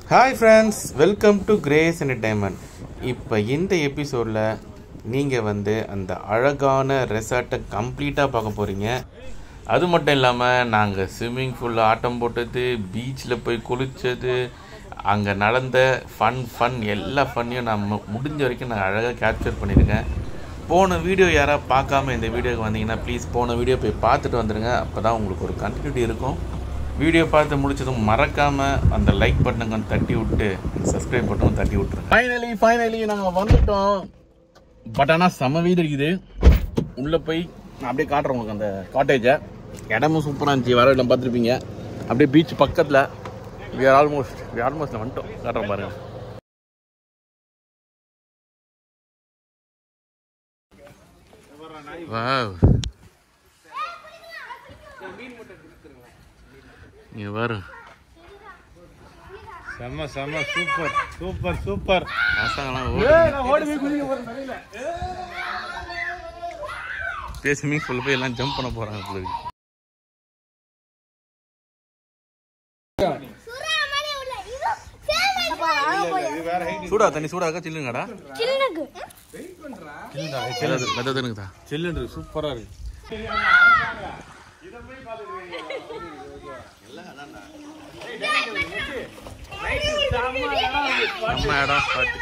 Hi friends, welcome to grace entertainment. இப்போ இந்த எபிசோடில் நீங்கள் அந்த அழகான ரெசார்ட்டை கம்ப்ளீட்டாக பார்க்க போகிறீங்க. அது மட்டும் இல்லாமல் நாங்கள் ஸ்விம்மிங் பூலில் ஆட்டம் போட்டது, பீச்சில் போய் குளித்தது, அங்கே நடந்த ஃபன் எல்லா ஃபன்னையும் நான் முடிஞ்ச வரைக்கும் நான் அழகாக கேப்சர் பண்ணியிருக்கேன். போன வீடியோ யாராவது பார்க்காம இந்த வீடியோக்கு வந்தீங்கன்னா ப்ளீஸ் போன வீடியோ போய் பார்த்துட்டு வந்துடுங்க. அப்போ தான் உங்களுக்கு ஒரு கண்டினியூட்டி இருக்கும். வீடியோ பார்த்து முடிச்சதும் மறக்காமல் அந்த லைக் பட்டனை கொஞ்சம் தட்டி விட்டு சப்ஸ்கிரைப் பட்டனும் தட்டி விட்டுருங்க. ஃபைனலி நாங்கள் வந்துட்டோம். பட் ஆனால் செம வீடு இருக்குது. உள்ளே போய் நான் அப்படியே காட்டுறேன் உங்களுக்கு அந்த காட்டேஜை. இடமும் சூப்பராக இருந்துச்சு. வர இடம் பார்த்துருப்பீங்க. அப்படியே பீச் பக்கத்தில் we are almost வந்துட்டோம். காட்டுறேன் பாருங்க. வாவ், இங்க பாரு. செம்ம சூப்பர். ஸ்விம்மிங் பூல் போய் எல்லாம் ஜம்ப் பண்ண போறாங்க. சூடா தண்ணி சூடாக்கா சில்லுங்கடா. சில்லுன்னு சூப்பரா இருக்கு. நம்ம இடம் பாட்டு.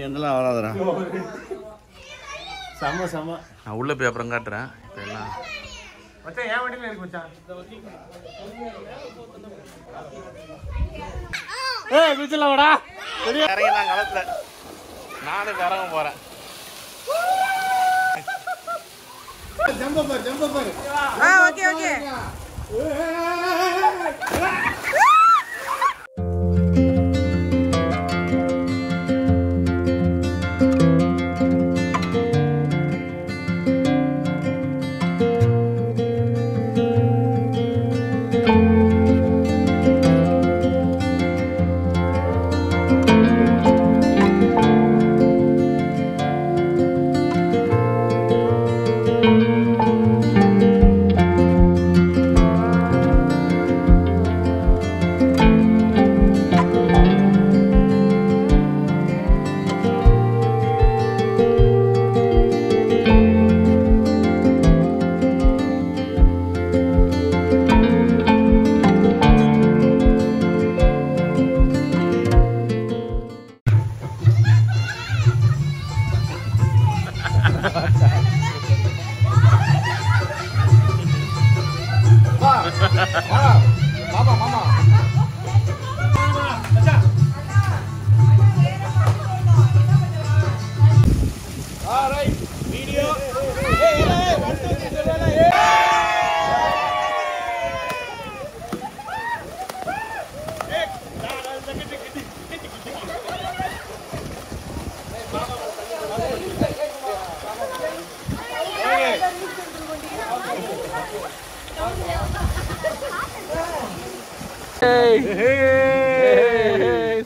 என்னெல்லாம் வராதுடா. செம்ம நான் உள்ள போய் அப்புறம் காட்டுறேன். இப்போ எல்லாம் என் வண்டியில இருக்கு மச்சான். பீச்சலாம்டா. இறங்கி நான் களத்துல நானும் இப்ப இறங்க போறேன். ஓகே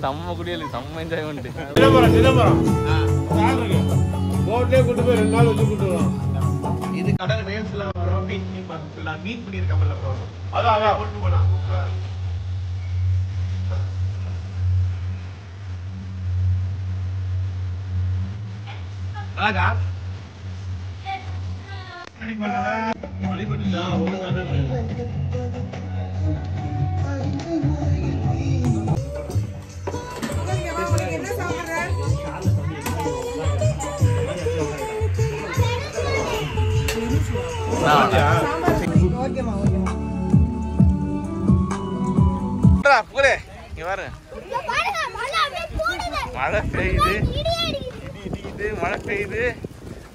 செம்ம குடியல், செம்ம என்ஜாய்மெண்ட். சிதம்பரம் போட்லயே கூட்டு போய் 2 நாள் வச்சு கூட்டு வரோம். இது கடல் வேவ்ஸ்ல வரோம். மீட் பண்ணிருக்கோம்ல ப்ரோ. அதான் கூட்டு போலாம். அழகா மழை பெய்யுது.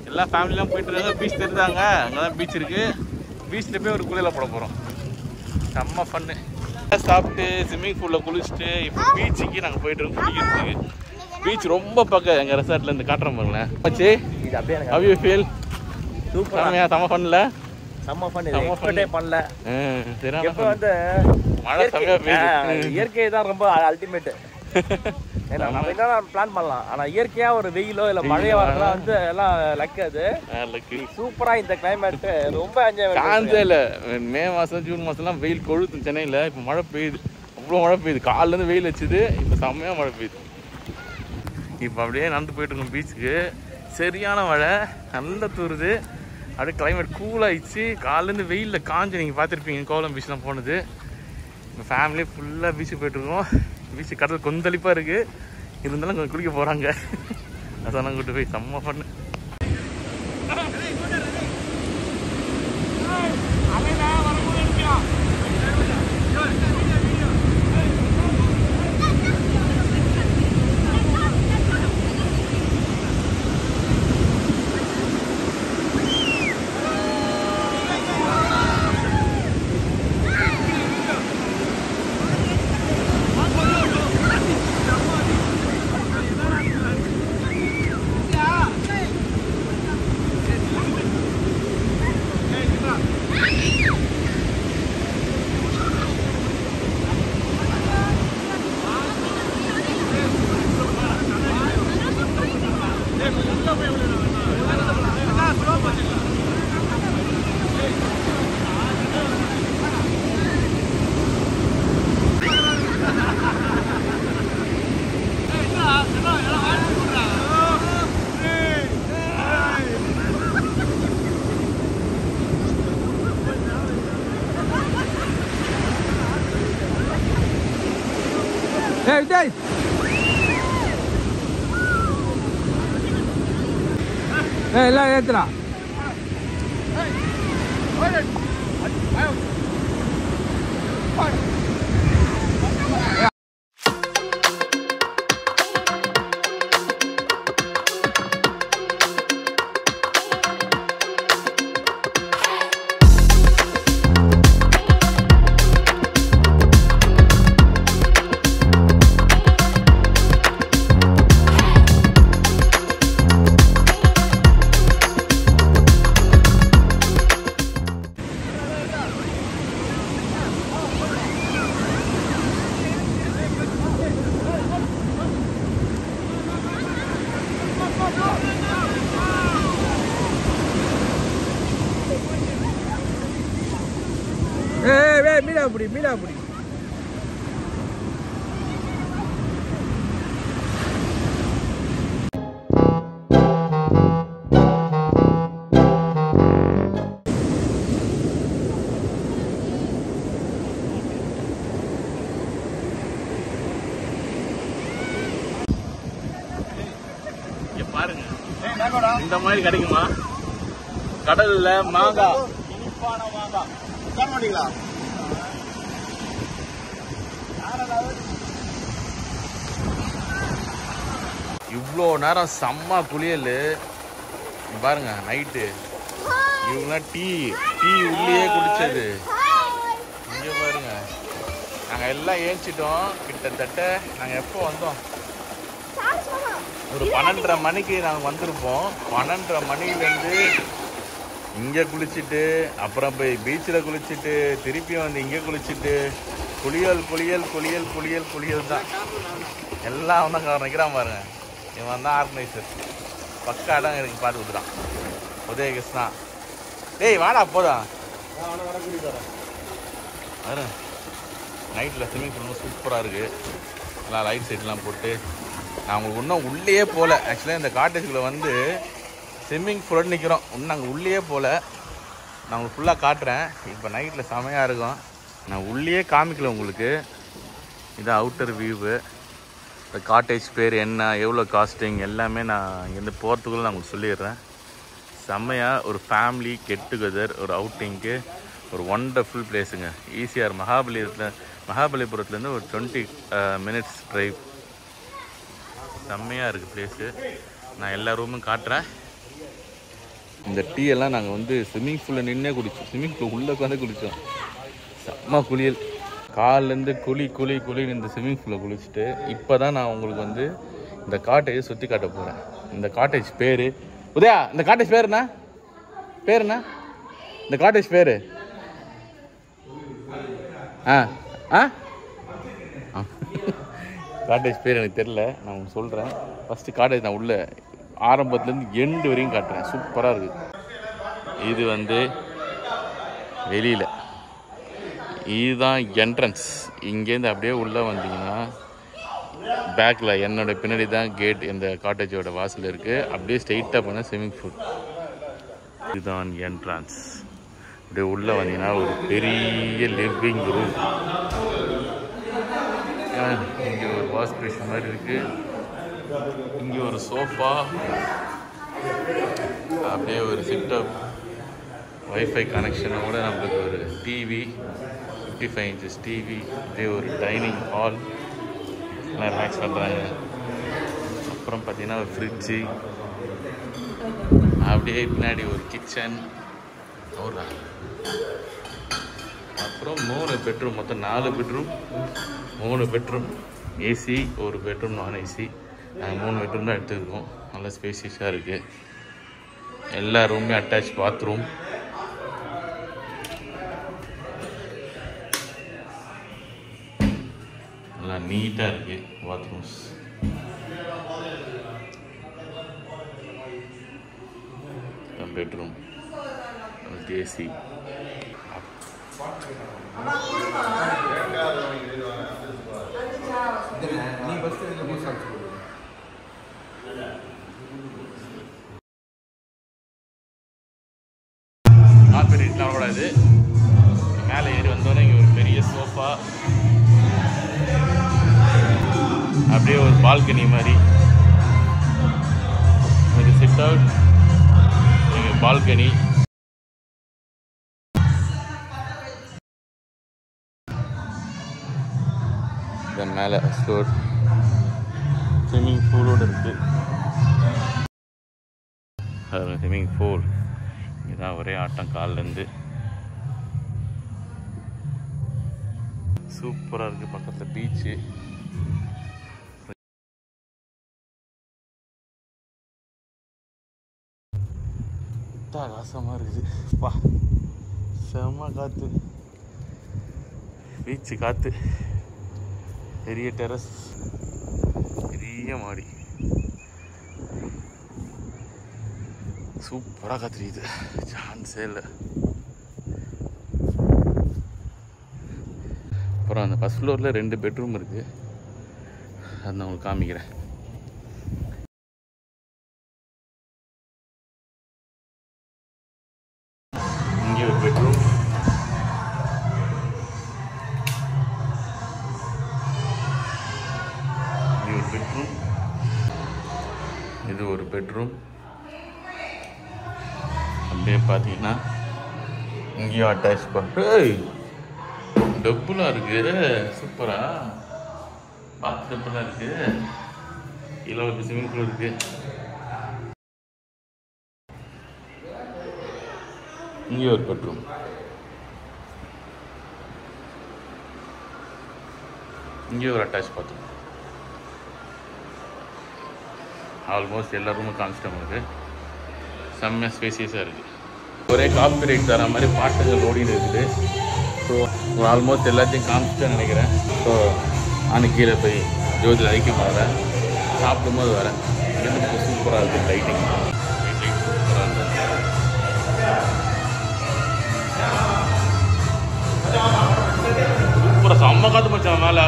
எல்லா ஃபேமிலிலாம் போயிட்டு இருக்காங்க. பீச் தெரிஞ்சாங்க. அங்கதான் பீச் இருக்கு. பீச்சில் போய் ஒரு குளியல போட போறோம். செம்ம ஃபன்னு. சாப்பிட்டு ஸ்விம்மிங் பூல்ல குளிச்சுட்டு இப்போ பீச்சுக்கு நாங்கள் போயிட்டு இருக்கோம் குளிக்கிறதுக்கு. பீச் ரொம்ப பக்கம் எங்கள் ரெசார்ட்ல இருந்து காட்டுறோம் பாருங்களேன். ஆச்சு how you feel? சூப்பரா செம்ம ஃபன்ல. செம்ம ஃபன். இது எக்ஸ்பெக்டே பண்ணல. சரியான இப்போ வந்து மழை செம்மையா பெய்யுது. இயற்கை தான் ரொம்ப அல்டிமேட். நம்ம என்ன பிளான் பண்ணலாம். ஆனால் இயற்கையாக ஒரு வெயிலோ இல்லை மழையோ வரலாம் வந்து எல்லாம் லக்கு. அது லக்கு. சூப்பராக இந்த கிளைமேட்டு ரொம்ப என்ஜாய் காஞ்சே இல்லை. மே மாதம் ஜூன் மாதம்லாம் வெயில் கொழுத்து சென்னையில். இப்போ மழை பெய்யுது, அவ்வளோ மழை பெய்யுது. காலிலேருந்து வெயில் வச்சுது, இப்போ செம்மையாக மழை பெய்யுது. இப்போ அப்படியே நடந்து போயிட்டுருக்கோம் பீச்சுக்கு. சரியான மழை, நல்லா தூருது. அப்படியே கிளைமேட் கூலாகிடுச்சு. காலிலேருந்து வெயிலில் காஞ்சு நீங்கள் பார்த்துருப்பீங்க கோவளம் பீச்லாம் போனது. எங்கள் ஃபேமிலி ஃபுல்லாக பீச்சுக்கு போய்ட்டுருக்கோம். பீச்சு கடல் கொந்தளிப்பாக இருக்குது, இருந்தாலும் கொஞ்சம் குளிக்க போகிறாங்க. அதான் கூட்டு போய் செம்ம பண்ணு. Hey, Vitai! Hey, எல்லாம் ஏத்துறா. Hey, mira அப்படி. பாருங்க, இந்த மாதிரி கிடைக்குமா கடல்ல? மாங்காய், இனிப்பான மாங்காய். சார் மாட்டீங்களா? இவ்வளோ நேரம் செம்ம குளியல் பாருங்க. நைட்டு இவங்களாம் டீ உள்ளே குடிச்சது. இங்கே பாருங்க, நாங்கள் எல்லாம் ஏஞ்சிட்டோம். கிட்டத்தட்ட நாங்கள் எப்போ வந்தோம்? ஒரு 12:30 மணிக்கு நாங்கள் வந்திருப்போம். 12:30 மணிலேருந்து இங்கே குளிச்சுட்டு, அப்புறம் போய் பீச்சில் குளிச்சுட்டு, திருப்பி வந்து இங்கே குளிச்சுட்டு, குளியல் தான். எல்லாம் வந்து அங்கே நிற்கிறான் பாருங்க. இவன் தான் ஆர்கனைசர். பக்கா இடம் எனக்கு பார்த்து கொடுத்துட்டான் உதயகிருஷ்ணா. டேய் வாடா போதான். வேறு நைட்டில் ஸ்விம்மிங் பூல் சூப்பராக இருக்குது. எல்லாம் லைட் சைட்லாம் போட்டு. நான் உங்களுக்கு இன்னும் உள்ளே போகல. ஆக்சுவலாக இந்த காட்டேஜுக்குள்ளே வந்து ஸ்விம்மிங் பூலோடு நிற்கிறோம். இன்னும் நாங்கள் உள்ளே போகல. நான் உங்களுக்கு ஃபுல்லாக காட்டுறேன். இப்போ நைட்டில் செமையாக இருக்கும். நான் உள்ளே காமிக்கல உங்களுக்கு. இதான் அவுட்டர் வியூவு. இந்த காட்டேஜ் பேர் என்ன, எவ்வளோ காஸ்டிங் எல்லாமே நான் இங்கேருந்து போகிறதுக்குள்ளே நான் உங்களுக்கு சொல்லிடுறேன். செம்மையாக ஒரு ஃபேமிலி கெட் டுகெதர், ஒரு அவுட்டிங்க்கு ஒரு ஒண்டர்ஃபுல் பிளேஸுங்க. ஈசிஆர் மகாபலிபுரத்துலேருந்து ஒரு 20 மினிட்ஸ் ட்ரைவ். செம்மையாக இருக்குது பிளேஸு. நான் எல்லா ரூமும் காட்டுறேன். இந்த டீ எல்லாம் நாங்கள் வந்து ஸ்விம்மிங் பூலில் நின்னே குடித்தோம். ஸ்விம்மிங் பூல் உள்ளே உட்காந்து குடித்தோம். செம்ம குளியல். காலிலேருந்து குளின்னு இந்த ஸ்விம்மிங் பூலில் குளிச்சுட்டு இப்போ தான் நான் உங்களுக்கு வந்து இந்த காட்டேஜை சுற்றி காட்ட போகிறேன். இந்த காட்டேஜ் பேர் உதயா. இந்த காட்டேஜ் பேர் என்ன? இந்த காட்டேஜ் பேர் காட்டேஜ் பேர் எனக்கு தெரில, நான் உங்களுக்கு சொல்கிறேன். ஃபஸ்ட்டு காட்டேஜ் நான் உள்ள ஆரம்பத்துலேருந்து எண்டு வரையும் காட்டுறேன். சூப்பராக இருக்குது. இது வந்து வெளியில், இதுதான் என்ட்ரன்ஸ். இங்கேருந்து அப்படியே உள்ளே வந்தீங்கன்னா பேக்கில் என்னோட பின்னாடி தான் கேட், இந்த காட்டேஜோட வாசல் இருக்குது. அப்படியே ஸ்ட்ரெயிட்டாக போனால் ஸ்விம்மிங் பூல். இதுதான் என்ட்ரன்ஸ். அப்படியே உள்ளே வந்தீங்கன்னா ஒரு பெரிய லிவிங் ரூம். இங்கே ஒரு வாஷ் பேஷன் மாதிரி இருக்குது. இங்கே ஒரு சோஃபா, அப்படியே ஒரு சிட்டப், வைஃபை கனெக்ஷனோட நம்மளுக்கு ஒரு டிவி, 55 இன்ச்சஸ் டிவி, அப்படியே ஒரு டைனிங் ஹால், எல்லாம் ரிலாக்ஸ் பண்ணுறாங்க. அப்புறம் பார்த்தீங்கன்னா ஒரு ஃப்ரிட்ஜு, அப்படியே பின்னாடி ஒரு கிச்சன், அப்புறம் 3 பெட்ரூம், மொத்தம் 4 பெட்ரூம், 3 பெட்ரூம் ஏசி, ஒரு பெட்ரூம் நான் ஏசி. நாங்கள் 3 பெட்ரூம் தான் எடுத்துருக்கோம். நல்லா ஸ்பேசியஸாக இருக்குது. எல்லா ரூமே அட்டாச் பாத்ரூம். நல்லா நீட்டாக இருக்குது பாத்ரூம்ஸ். Bedroom AC. கார்பரேட்லாம் கூடாது. மேலே ஏறி வந்தோடனே இங்கே ஒரு பெரிய சோஃபா, அப்படியே ஒரு பால்கனி மாதிரி ஒரு சிட் அவுட், இங்கே பால்கனி. இதன் மேலே ஸ்டோர், ஸ்விம்மிங் பூலோடு இருக்குது. ஸ்விம்மிங் பூல் இதுதான் ஒரே ஆட்டம் காலிலேருந்து. சூப்பராக இருக்குது. பக்கத்தில் பீச்சு. காசமாக இருக்குது. பா, செம்ம காற்று, பீச்சு காற்று, பெரிய டெரஸ், பெரிய மாடி, சூப்பராக காத்துறியுது. சான்ஸே இல்லை. அப்புறம் அந்த ஃபஸ்ட் ஃப்ளோரில் 2 பெட்ரூம் இருக்குது. அதை நான் உங்களுக்கு காமிக்கிறேன். இங்கே ஒரு பெட்ரூம், இங்கே ஒரு பெட்ரூம், இது ஒரு பெட்ரூம். அப்படியே பார்த்தீங்கன்னா இங்கேயும் அட்டாச் பண்ணிட்டு டப்புலாம் இருக்குது. சூப்பரா பார்த்து டப்புலாம் இருக்குது. கீழே ஒரு ஸ்விம்மிங் பூல் இருக்குது. இங்கே ஒரு பெட்ரூம், இங்கே ஒரு அட்டாச் பாத்ரூம். ஆல்மோஸ்ட் எல்லா ரூமும் காமிச்சிட்டேன் உங்களுக்கு. செம்ம ஸ்பேசியஸாக இருக்குது. ஒரே காப்பிரைட் தர மாதிரி பாட்டுகள் ஓடின்னு இருக்குது. ஸோ ஆல்மோஸ்ட் எல்லாத்தையும் காமிச்சிட்டேன்னு நினைக்கிறேன். ஸோ நான் கீழே போய் ஜோதியில் ஐக்கியம் வரேன். சாப்பிடும்போது வரேன். இங்கேருந்து சூப்பராக இருக்குது. லைட்டிங் சூப்பராக இருந்தது. சூப்பராக செம்ம காற்று மச்சான். மேலே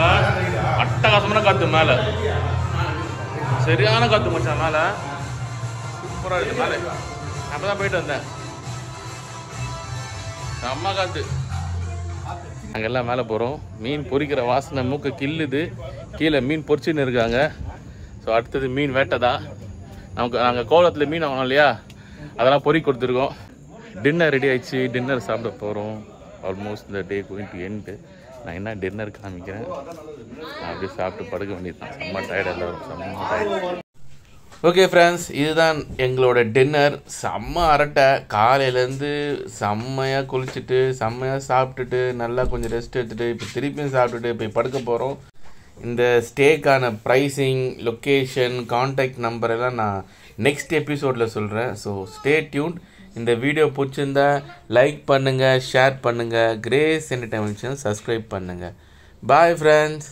அட்டகாசமான காற்று, மேலே சரியான காற்று மச்சான். மேலே சூப்பராக இருக்குது. மேலே அப்போ தான் போயிட்டு வந்தேன். செம்ம காற்று. நாங்கெல்லாம் மேலே போகிறோம். மீன் பொரிக்கிற வாசனை மூக்க கில்லுது. கீழே மீன் பொரிச்சுன்னு இருக்காங்க. ஸோ அடுத்தது மீன் வேட்டை தான். நாங்கள் கோலத்தில் மீன் வாங்கணும் இல்லையா, அதெல்லாம் பொறி கொடுத்துருக்கோம். டின்னர் ரெடி ஆயிடுச்சு. டின்னர் சாப்பிட போகிறோம். ஆல்மோஸ்ட் இந்த டே கோயிங் டு எண்டு. நான் என்ன டின்னர் காமிக்கிறேன். நான் அப்படியே சாப்பிட்டு படுக்க வேண்டியது தான். செம்ம டயர்ட் எல்லோரும், செம்ம டயர்ட். ஓகே ஃப்ரெண்ட்ஸ், இதுதான் எங்களோட டின்னர். செம்ம அரட்டை. காலையிலேருந்து செம்மையாக குளிச்சுட்டு செம்மையாக சாப்பிட்டுட்டு நல்லா கொஞ்சம் ரெஸ்ட் எடுத்துகிட்டு இப்போ திருப்பியும் சாப்பிட்டுட்டு போய் படுக்க போகிறோம். இந்த ஸ்டேக்கான ப்ரைஸிங், லொக்கேஷன், கான்டாக்ட் நம்பர் எல்லாம் நான் நெக்ஸ்ட் எபிசோடில் சொல்கிறேன். So stay tune. இந்த வீடியோ பிடிச்சிருந்தா லைக் பண்ணுங்கள், ஷேர் பண்ணுங்கள், கிரேஸ் என்டர்டைன்மெண்ட் சேனல் சப்ஸ்கிரைப் பண்ணுங்கள். Bye friends.